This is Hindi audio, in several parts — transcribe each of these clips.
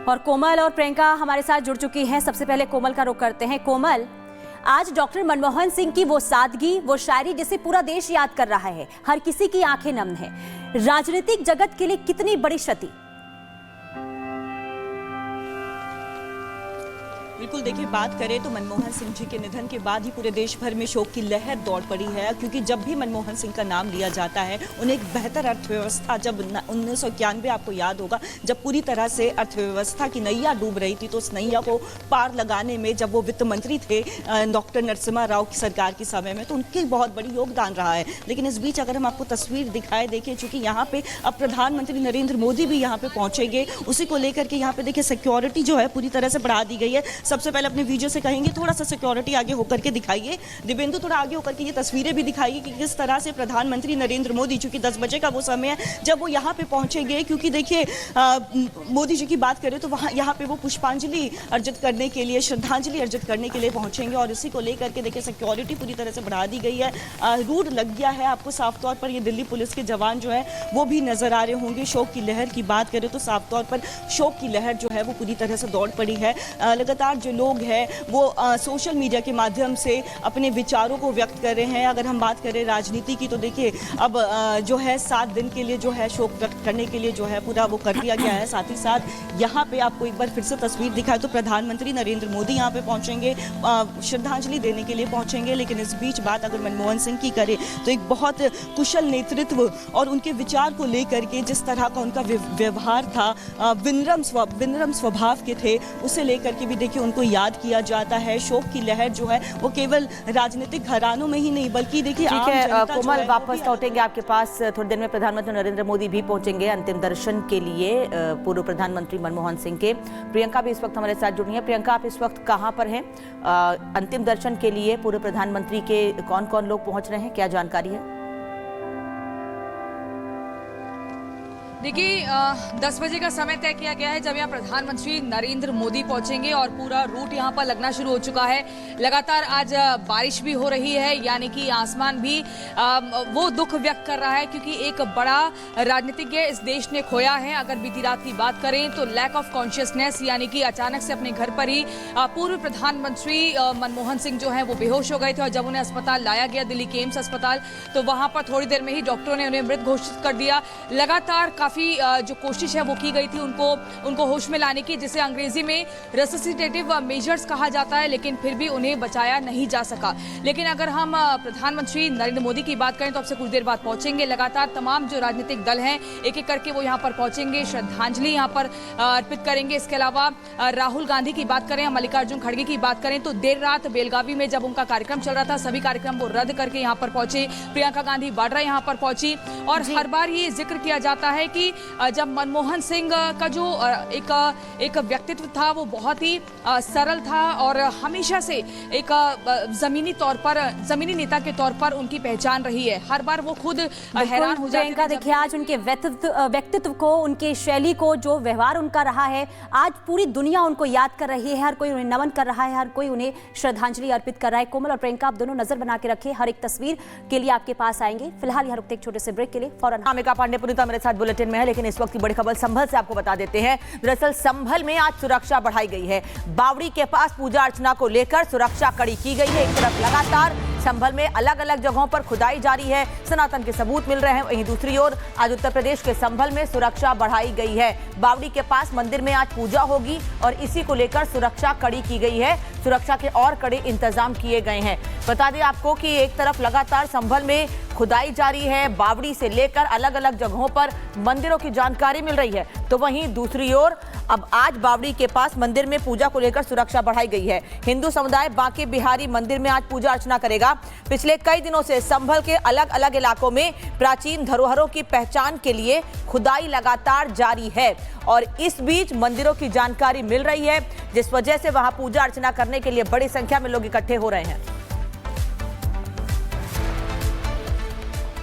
और कोमल और प्रियंका हमारे साथ जुड़ चुकी हैं। सबसे पहले कोमल का रुख करते हैं। कोमल, आज डॉक्टर मनमोहन सिंह की वो सादगी, वो शायरी जिसे पूरा देश याद कर रहा है, हर किसी की आंखें नम है, राजनीतिक जगत के लिए कितनी बड़ी क्षति? बिल्कुल, देखिए, बात करें तो मनमोहन सिंह जी के निधन के बाद ही पूरे देश भर में शोक की लहर दौड़ पड़ी है, क्योंकि जब भी मनमोहन सिंह का नाम लिया जाता है, उन्हें एक बेहतर अर्थव्यवस्था, जब 1991 आपको याद होगा, जब पूरी तरह से अर्थव्यवस्था की नैया डूब रही थी, तो उस नैया को पार लगाने में जब वो वित्त मंत्री थे डॉक्टर नरसिम्हा राव की सरकार के समय में, तो उनकी बहुत बड़ी योगदान रहा है। लेकिन इस बीच अगर हम आपको तस्वीर दिखाए, देखिए, चूंकि यहाँ पे अब प्रधानमंत्री नरेंद्र मोदी भी यहाँ पे पहुंचेंगे, उसी को लेकर के यहाँ पे देखिए सिक्योरिटी जो है पूरी तरह से बढ़ा दी गई है। सबसे पहले अपने वीडियो से कहेंगे थोड़ा सा सिक्योरिटी आगे होकर के दिखाइए। दिव्येंदु, थोड़ा आगे होकर के ये तस्वीरें भी दिखाइए कि किस तरह से प्रधानमंत्री नरेंद्र मोदी, चूंकि 10 बजे का वो समय है जब वो यहाँ पे पहुंचेंगे, क्योंकि देखिए मोदी जी की बात करें तो वहाँ यहाँ पे वो पुष्पांजलि अर्जित करने के लिए, श्रद्धांजलि अर्जित करने के लिए पहुंचेंगे, और इसी को लेकर के देखिए सिक्योरिटी पूरी तरह से बढ़ा दी गई है। रूट लग गया है आपको साफ तौर पर। ये दिल्ली पुलिस के जवान जो है वो भी नजर आ रहे होंगे। शोक की लहर की बात करें तो साफ तौर पर शोक की लहर जो है वो पूरी तरह से दौड़ पड़ी है। लगातार जो लोग हैं वो सोशल मीडिया के माध्यम से अपने विचारों को व्यक्त कर रहे हैं। अगर हम बात करें राजनीति की तो देखिए अब जो है 7 दिन के लिए जो है शोक व्यक्त करने के लिए जो है पूरा वो कर दिया गया है। साथ ही साथ यहाँ पे आपको एक बार फिर से तस्वीर दिखाए तो प्रधानमंत्री नरेंद्र मोदी यहाँ पे पहुंचेंगे, श्रद्धांजलि देने के लिए पहुंचेंगे। लेकिन इस बीच बात अगर मनमोहन सिंह की करें तो एक बहुत कुशल नेतृत्व और उनके विचार को लेकर के जिस तरह का उनका व्यवहार था, विनम्र स्वभाव के थे, उसे लेकर के भी देखिए उनको याद किया जाता है। शोक की लहर जो है वो केवल राजनीतिक घरानों में ही नहीं बल्कि देखिए ठीक है कोमल, वापस लौटेंगे आपके पास थोड़ी देर में। प्रधानमंत्री नरेंद्र मोदी भी पहुंचेंगे अंतिम दर्शन के लिए पूर्व प्रधानमंत्री मनमोहन सिंह के। प्रियंका भी इस वक्त हमारे साथ जुड़ी है। प्रियंका, आप इस वक्त कहां पर हैं? अंतिम दर्शन के लिए पूर्व प्रधानमंत्री के कौन कौन लोग पहुंच रहे हैं, क्या जानकारी है? देखिए, 10 बजे का समय तय किया गया है जब यहाँ प्रधानमंत्री नरेंद्र मोदी पहुंचेंगे और पूरा रूट यहाँ पर लगना शुरू हो चुका है। लगातार आज बारिश भी हो रही है, यानी कि आसमान भी वो दुख व्यक्त कर रहा है, क्योंकि एक बड़ा राजनीतिज्ञ इस देश ने खोया है। अगर बीती रात की बात करें तो लैक ऑफ कॉन्शियसनेस, यानी कि अचानक से अपने घर पर ही पूर्व प्रधानमंत्री मनमोहन सिंह जो है वो बेहोश हो गए थे, और जब उन्हें अस्पताल लाया गया, दिल्ली के एम्स अस्पताल, तो वहां पर थोड़ी देर में ही डॉक्टरों ने उन्हें मृत घोषित कर दिया। लगातार काफी जो कोशिश है वो की गई थी उनको होश में लाने की, जिसे अंग्रेजी में रेसिसिटेटिव मेजर्स कहा जाता है, लेकिन फिर भी उन्हें बचाया नहीं जा सका। लेकिन अगर हम प्रधानमंत्री नरेंद्र मोदी की बात करें तो अब से कुछ देर बाद पहुंचेंगे। लगातार तमाम जो राजनीतिक दल हैं एक एक करके वो यहाँ पर पहुंचेंगे, श्रद्धांजलि यहाँ पर अर्पित करेंगे। इसके अलावा राहुल गांधी की बात करें, मल्लिकार्जुन खड़गे की बात करें तो देर रात बेलगावी में जब उनका कार्यक्रम चल रहा था, सभी कार्यक्रम वो रद्द करके यहाँ पर पहुंचे। प्रियंका गांधी वाड्रा यहाँ पर पहुंची, और हर बार ये जिक्र किया जाता है कि जब मनमोहन सिंह का जो एक व्यक्तित्व था वो बहुत ही सरल था, और हमेशा से एक जमीनी नेता के तौर पर उनकी पहचान रही है। हर बार वो खुद हैरान हो जाते हैं। देखिए, आज उनके व्यक्तित्व को, उनके शैली को, जो व्यवहार उनका रहा है, आज पूरी दुनिया उनको याद कर रही है। हर कोई उन्हें नमन कर रहा है, हर कोई उन्हें श्रद्धांजलि अर्पित कर रहा है। कोमल और प्रियंका, आप दोनों नजर बना के रखें, हर एक तस्वीर के लिए आपके पास आएंगे। फिलहाल यहाँ रुकते एक छोटे से ब्रेक के लिए। फौरन अमिका पांडे पुनीता मेरे साथ बुलेटिन में है, लेकिन इस वक्त की बड़ी खबर संभल से आपको बता देते हैं। दरअसल संभल में आज सुरक्षा बढ़ाई गई है। बावड़ी के पास पूजा अर्चना को लेकर सुरक्षा कड़ी की गई है। एक तरफ लगातार संभल में अलग अलग जगहों पर खुदाई जारी है, सनातन के सबूत मिल रहे हैं, वहीं दूसरी ओर आज उत्तर प्रदेश के संभल में सुरक्षा बढ़ाई गई है। बावड़ी के पास मंदिर में आज पूजा होगी और इसी को लेकर सुरक्षा कड़ी की गई है। सुरक्षा के और कड़े इंतजाम किए गए हैं। बता दें आपको कि एक तरफ लगातार संभल में खुदाई जारी है, बावड़ी से लेकर अलग अलग जगहों पर मंदिरों की जानकारी मिल रही है, तो वहीं दूसरी ओर अब आज बावड़ी के पास मंदिर में पूजा को लेकर सुरक्षा बढ़ाई गई है। हिंदू समुदाय बांके बिहारी मंदिर में आज पूजा अर्चना करेगा। पिछले कई दिनों से संभल के अलग अलग इलाकों में प्राचीन धरोहरों की पहचान के लिए खुदाई लगातार जारी है, और इस बीच मंदिरों की जानकारी मिल रही है, जिस वजह से वहां पूजा अर्चना करने के लिए बड़ी संख्या में लोग इकट्ठे हो रहे हैं।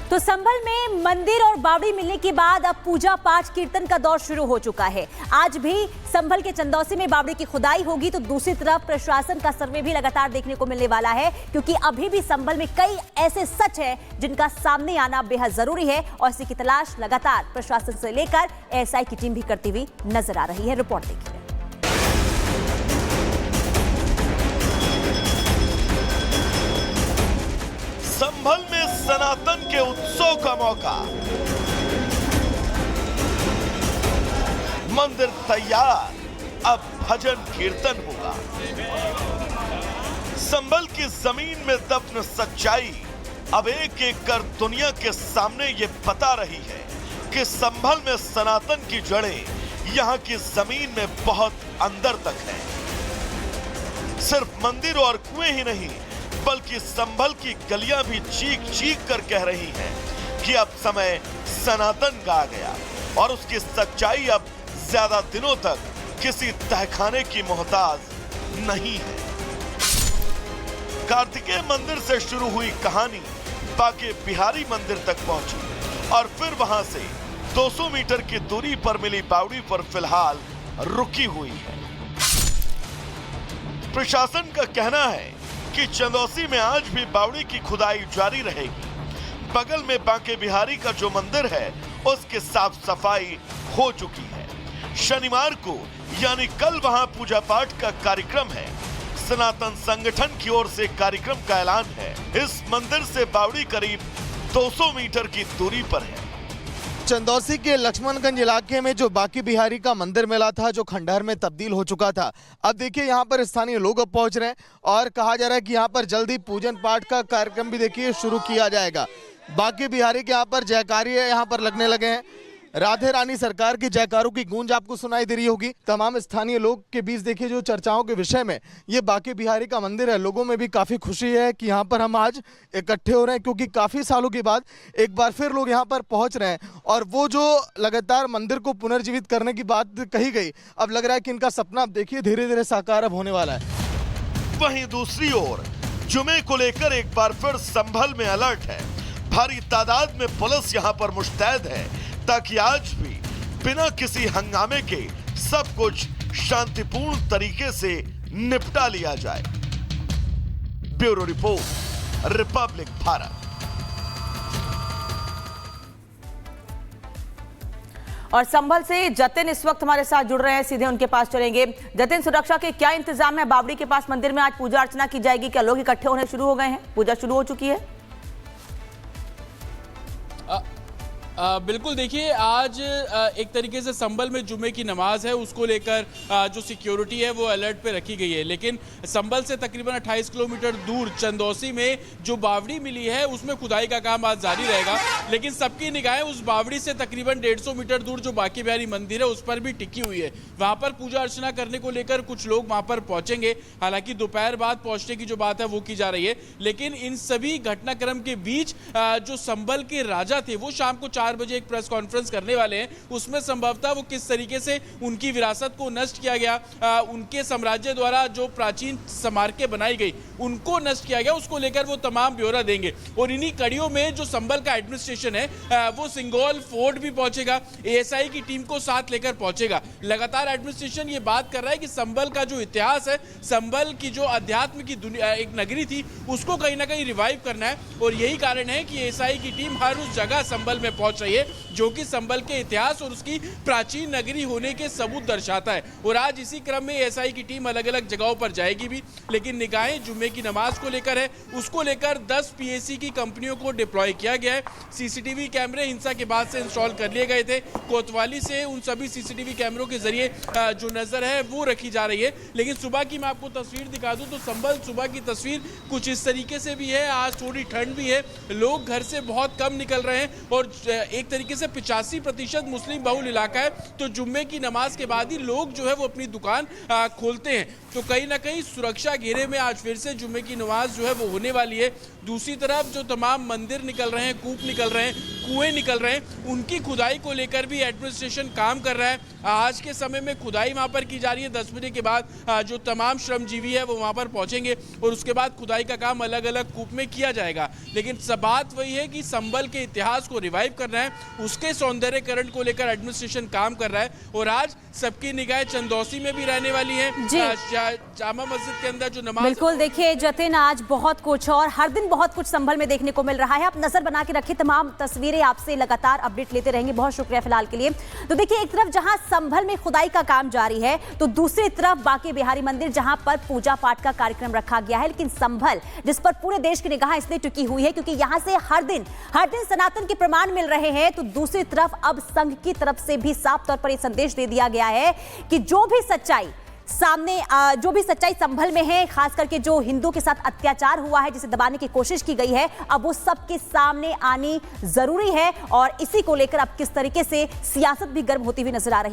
तो संभल में मंदिर और बावड़ी मिलने के बाद अब पूजा पाठ कीर्तन का दौर शुरू हो चुका है। आज भी संभल के चंदौसी में बावड़ी की खुदाई होगी, तो दूसरी तरफ प्रशासन का सर्वे भी लगातार देखने को मिलने वाला है, क्योंकि अभी भी संभल में कई ऐसे सच हैं जिनका सामने आना बेहद जरूरी है, और इसी की तलाश लगातार प्रशासन से लेकर एएसआई की टीम भी करती हुई नजर आ रही है। रिपोर्ट देखिए। संभल में सनातन के उत्सव का मौका। मंदिर तैयार, अब भजन कीर्तन होगा। संभल की जमीन में दफन सच्चाई अब एक एक कर दुनिया के सामने ये बता रही है कि संभल में सनातन की जड़ें यहां की जमीन में बहुत अंदर तक है। सिर्फ मंदिर और कुएं ही नहीं, बल्कि संभल की गलियां भी चीख चीख कर कह रही हैं कि अब समय सनातन का आ गया और उसकी सच्चाई अब ज्यादा दिनों तक किसी तहखाने की मोहताज नहीं है। कार्तिकेय मंदिर से शुरू हुई कहानी बांके बिहारी मंदिर तक पहुंची और फिर वहां से 200 मीटर की दूरी पर मिली बावड़ी पर फिलहाल रुकी हुई है। प्रशासन का कहना है कि चंदौसी में आज भी बावड़ी की खुदाई जारी रहेगी। बगल में बांके बिहारी का जो मंदिर है उसकी साफ सफाई हो चुकी है। शनिवार को यानी कल वहां पूजा पाठ का कार्यक्रम है। सनातन संगठन की ओर से कार्यक्रम का ऐलान है। इस मंदिर से बावड़ी करीब 200 मीटर की दूरी पर है। चंदौसी के लक्ष्मणगंज इलाके में जो बांके बिहारी का मंदिर मिला था, जो खंडहर में तब्दील हो चुका था, अब देखिए यहाँ पर स्थानीय लोग अब पहुंच रहे हैं और कहा जा रहा है कि यहाँ पर जल्दी पूजन पाठ का कार्यक्रम भी देखिए शुरू किया जाएगा। बांके बिहारी के यहाँ पर जयकारी यहाँ पर लगने लगे हैं। राधे रानी सरकार की जयकारों की गूंज आपको सुनाई दे रही होगी। तमाम स्थानीय लोग के बीच देखिए जो चर्चाओं के विषय में ये बांके बिहारी का मंदिर है, लोगों में भी काफी खुशी है कि यहाँ पर हम आज इकट्ठे हो रहे हैं, क्योंकि काफी सालों के बाद एक बार फिर लोग यहाँ पर पहुंच रहे हैं और वो जो लगातार मंदिर को पुनर्जीवित करने की बात कही गई, अब लग रहा है कि इनका सपना अब देखिए धीरे धीरे साकार अब होने वाला है। वहीं दूसरी ओर जुमे को लेकर एक बार फिर संभल में अलर्ट है। भारी तादाद में पुलिस यहाँ पर मुस्तैद है ताकि आज भी बिना किसी हंगामे के सब कुछ शांतिपूर्ण तरीके से निपटा लिया जाए। Bureau report, Republic Bharat. और संभल से जतिन इस वक्त हमारे साथ जुड़ रहे हैं, सीधे उनके पास चलेंगे। जतिन, सुरक्षा के क्या इंतजाम है? बावड़ी के पास मंदिर में आज पूजा अर्चना की जाएगी, क्या लोग इकट्ठे होने शुरू हो गए हैं? पूजा शुरू हो चुकी है? बिल्कुल, देखिए आज एक तरीके से संभल में जुमे की नमाज है, उसको लेकर जो सिक्योरिटी है वो अलर्ट पे रखी गई है। लेकिन संभल से तकरीबन 28 किलोमीटर दूर चंदौसी में जो बावड़ी मिली है उसमें खुदाई का काम आज जारी रहेगा। लेकिन सबकी निगाहें उस बावड़ी से तकरीबन 150 मीटर दूर जो बांके बिहारी मंदिर है उस पर भी टिकी हुई है। वहां पर पूजा अर्चना करने को लेकर कुछ लोग वहां पर पहुंचेंगे। हालांकि दोपहर बाद पहुंचने की जो बात है वो की जा रही है। लेकिन इन सभी घटनाक्रम के बीच जो संभल के राजा थे वो शाम को 4 बजे एक प्रेस कॉन्फ्रेंस करने वाले हैं। उसमें संभवतः वो किस तरीके से उनकी विरासत को नष्ट किया गया, उनके साम्राज्य द्वारा जो प्राचीन स्मारकें बनाई गई उनको नष्ट किया गया, उसको लेकर वो तमाम ब्यौरा देंगे। और इन्हीं कड़ियों में जो संभल का एडमिनिस्ट्रेशन है वो सिंगोल फोर्ट भी पहुंचेगा, एएसआई की टीम को साथ लेकर पहुंचेगा। लगातार एडमिनिस्ट्रेशन ये बात कर रहा है कि संभल का जो इतिहास है, संभल की जो अध्यात्म की दुनिया एक नगरी थी, उसको कहीं ना कहीं रिवाइव करना है। और यही कारण है कि एएसआई की टीम हर उस जगह संभल में पहुंच रही है जो कि संभल के इतिहास और उसकी प्राचीन नगरी होने के सबूत दर्शाता है। और आज इसी क्रम में एएसआई की टीम अलग अलग जगहों पर जाएगी भी। लेकिन निगाहें जुम्मे की नमाज को लेकर है, उसको लेकर 10 पीएसी की कंपनियों को डिप्लॉय किया गया है। सीसीटीवी कैमरे हिंसा के बाद से इंस्टॉल कर लिए गए थे। कोतवाली से उन सभी सीसीटीवी कैमरों के जरिए जो नजर है वो रखी जा रही है। लेकिन सुबह की मैं आपको तस्वीर दिखा दूं तो संभल सुबह की तस्वीर कुछ इस तरीके से भी है। आज थोड़ी ठंड भी है, लोग घर से बहुत कम निकल रहे हैं और एक तरीके से 85% मुस्लिम बहुल इलाका है। तो जुम्मे की नमाज के बाद ही लोग जो है वो अपनी दुकान खोलते हैं। तो कहीं ना कहीं सुरक्षा घेरे में आज फिर से जुम्मे की नमाज जो है वो होने वाली है। दूसरी तरफ जो तमाम मंदिर निकल रहे हैं, कूप निकल रहे हैं, कुएं निकल रहे हैं, उनकी खुदाई को लेकर भी एडमिनिस्ट्रेशन काम कर रहा है। आज के समय में खुदाई वहां पर की जा रही है। 10 बजे के बाद जो तमाम श्रमजीवी है वो वहां पर पहुंचेंगे और उसके बाद खुदाई का काम अलग अलग कूप में किया जाएगा। लेकिन सब बात वही है कि संभल के इतिहास को रिवाइव करना करना है उसके सौंदर्यकरण को लेकर एडमिनिस्ट्रेशन काम कर रहा है। और आज सबकी निगाहें चंदौसी में भी रहने वाली है। जामा मस्जिद के अंदर जो नमाज, बिल्कुल देखिए जतिन, आज बहुत कुछ और हर दिन बहुत कुछ संभल में देखने को मिल रहा है। आप नजर बना के रखिए, तमाम तस्वीरें आपसे लगातार अपडेट लेते रहेंगे। बहुत शुक्रिया फिलहाल के लिए। तो देखिए, एक तरफ जहां संभल में खुदाई का काम जारी है तो दूसरी तरफ बांके बिहारी मंदिर जहां पर पूजा पाठ का कार्यक्रम रखा गया है। लेकिन संभल जिस पर पूरे देश की निगाह इसलिए टिकी हुई है क्योंकि यहां से हर दिन सनातन के प्रमाण मिल रहे हैं, तो दूसरी तरफ अब संघ की तरफ से भी साफ तौर पर यह संदेश दे दिया गया है कि जो भी सच्चाई संभल में है, खास करके जो हिंदू के साथ अत्याचार हुआ है, जिसे दबाने की कोशिश की गई है, अब वो सबके सामने आनी जरूरी है। और इसी को लेकर अब किस तरीके से सियासत भी गर्म होती हुई नजर आ रही है।